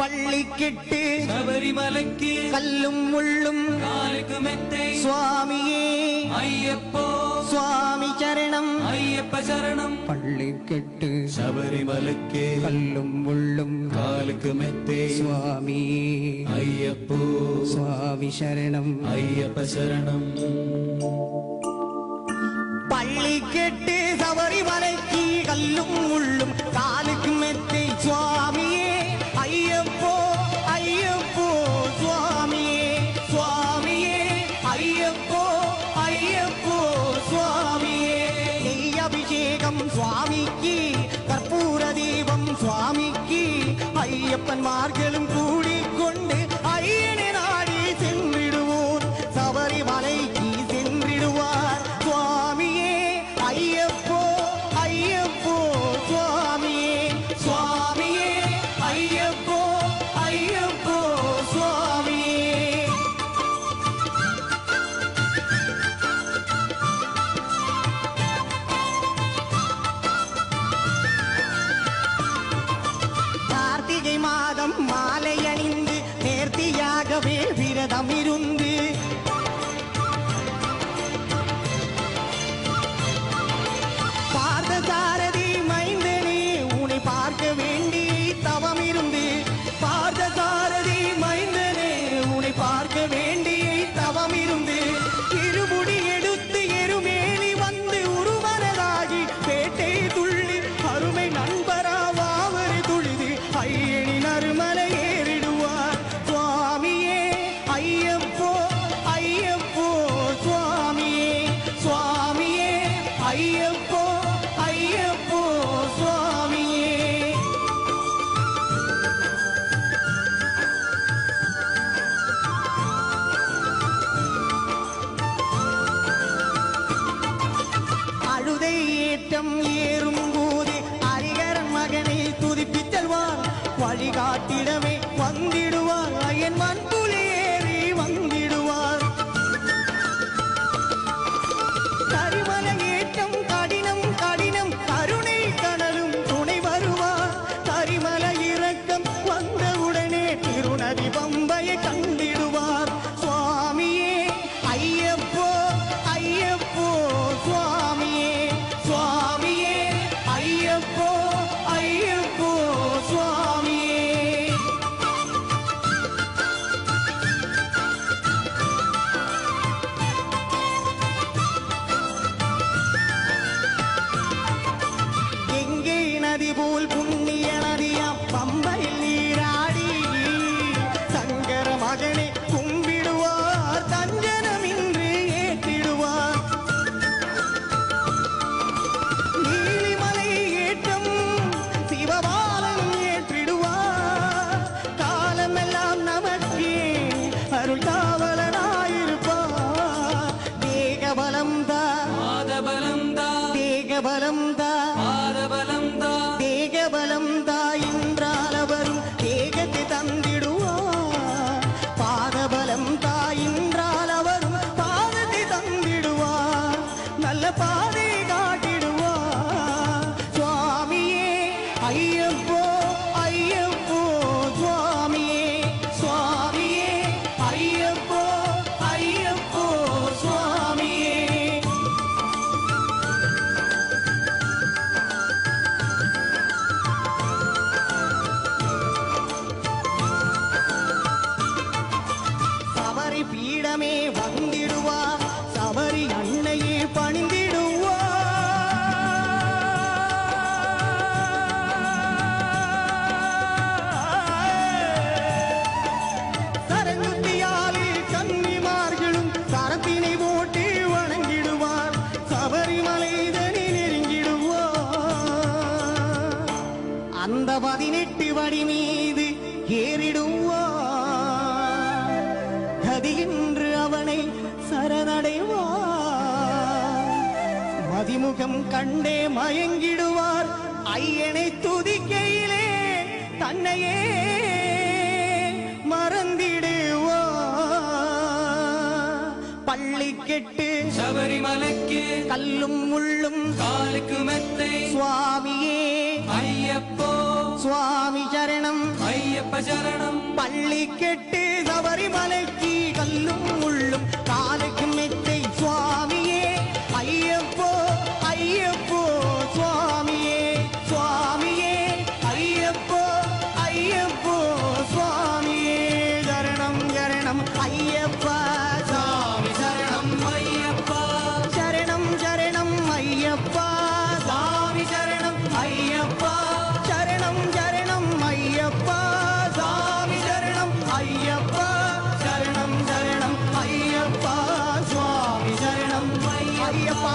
പള്ളിക്കെട്ട് ശബരിമലയ്ക്ക് കല്ലും മുള്ളും കാലുക്ക് മെത്തേ സ്വാമിയേ അയ്യപ്പോ സ്വാമി ചരണം അയ്യപ്പ ശരണം പള്ളിക്കെട്ട് ശബരിമലയ്ക്ക് കല്ലും മുള്ളും കാലുക്ക് മെത്തേ സ്വാമിയേ അയ്യപ്പോ സ്വാമി ശരണം അയ്യപ്പ ശരണം പള്ളിക്കെട്ട് ശബരിമലയ്ക്ക് കല്ലും മുള്ളും കാലുക്ക് മെത്തേ സ്വാമിയേ അയ്യപ്പോ അയ്യപ്പോ സ്വാമിയേ സ്വാമിയേ അയ്യപ്പോ അയ്യപ്പോ സ്വാമിയേ നെയ്യഭിഷേകം സ്വാമിക്ക് കർപ്പൂരദീപം സ്വാമിക്ക് അയ്യപ്പന്മാർകളും കൂടിക്കൊണ്ട് അയ്യനെ നാടി ചെന്നിടുവോർ ശബരിമലയ്ക്ക് ചെന്നിടുവാർ സ്വാമിയേ അയ്യപ്പോ അയ്യപ്പോ സ്വാമിയേ സ്വാമിയേ അയ്യപ്പോ അയ്യപ്പോ സ്വാമിയേ கார்த்திகை மாதம் மாலையணிந்து நேர்த்தியாகவே விரதம் இருந்து பார்த்தசாரதி மைந்தனே உன்னை பார்க்க வேண்டி தவம் இருந்து பார்த்தசாரதி மைந்தனே உன்னை பார்க்க வேண்டி தவம் இருந்து இருமுடி எடுத்து எருமேலி வந்து உருவனதாகி பேட்டை துள்ளி அருமை நண்பராவாவரை துழிது ஐயனின் அருமலை ஏறிடுவார் சுவாமியே ஐயப்போ ஐயப்போ சுவாமியே சுவாமியே ஐயப்போ ஐயப்போ சுவாமியே அழுதை ஏற்றம் ஏறும் போது அரிகரன் மகனை துதிப்பித்தல்வார் வழிகாட்டிடவே வந்திடுவார் அயன் மண்புலி ஏறி வந்திடுவார் கரிமலை ஏற்றம் கடினம் கடினம் கருணை கடலும் துணை வருவார் கரிமலை இறக்கம் வந்தவுடனே திருநதி பம்பையை கண்டிடுவார் சுவாமியே ஐயப்போ ஐயப்போ சுவாமியே சுவாமியே ஐயப்போ ஐயப்போ சுவாமியே கங்கை நதி போல் புண்ணிய நதியாம் பம்பையில் நீராடி சங்கர மகனை கும்பிடுவார் தஞ்சனமின்றி ஏற்றிடுவார் நீலிமலை ஏற்றம் சிவபாலன் ஏற்றிடுவார் காலமெல்லாம் நமக்கே அருள் காவலனாயிருப்பார் தேகபலம் தான் பாதபலம் தா தேகபலம் தான் பாதபலம் தா தேகபலம் தாயின்றால் அவரும் தேகத்தை தந்திடுவார் பாதபலம் தாயின்றால் அவரும் பாதத்தை தந்திடுவார் நல்ல பாதை காட்டிடுவார் சுவாமியே ஐயப்போ ஐயப்போ சுவாமியே சுவாமியே ஐயப்போ ஐயப்போ சுவாமியே சபரி பீடமே வந்திடுவார் சபரி அன்னையே பணிந்திடுவார் சரங்குத்தியாலில் கன்னிமார்களும் சரத்தினை போட்டு வணங்கிடுவார் சபரிமலைதனை நெருங்கிடுவார் அந்த 18 வடி மீது ஏறிடுவார் கதியின்று அவனை சரணடைவார் மதிமுகம் கண்டே மயங்கிடுவார் ஐயனை துதிக்கையிலே தன்னையே மறந்திடுவார் பள்ளிக்கெட்டு ശബരിമലയ്ക്ക് கல்லும் முள்ளும் കാലുക്ക് മെത്തേ சுவாமியே അയ്യപ്പോ சுவாமி சரணம் അയ്യപ്പ അയ്യപ്പ ശരണം പള്ളിക്കെട്ട് ശബരിമലയ്ക്ക് കല്ലും മുള്ളും കാലയ്ക്കും മെച്ചൈ സ്വാമിയേ അയ്യപ്പോ അയ്യപ്പോ സ്വാമിയേ സ്വാമിയേ അയ്യപ്പോ അയ്യപ്പോ സ്വാമിയേ ശരണം ശരണം അയ്യപ്പ സ്വാമി ശരണം അയ്യപ്പ ശരണം ശരണം അയ്യപ്പ സ്വാമി ശരണം അയ്യപ്പ ശരണം ശരണം അയ്യപ്പ സ്വാമി ശരണം അയ്യപ്പ ശരണം ശരണം അയ്യപ്പ സ്വാമി ശരണം അയ്യപ്പ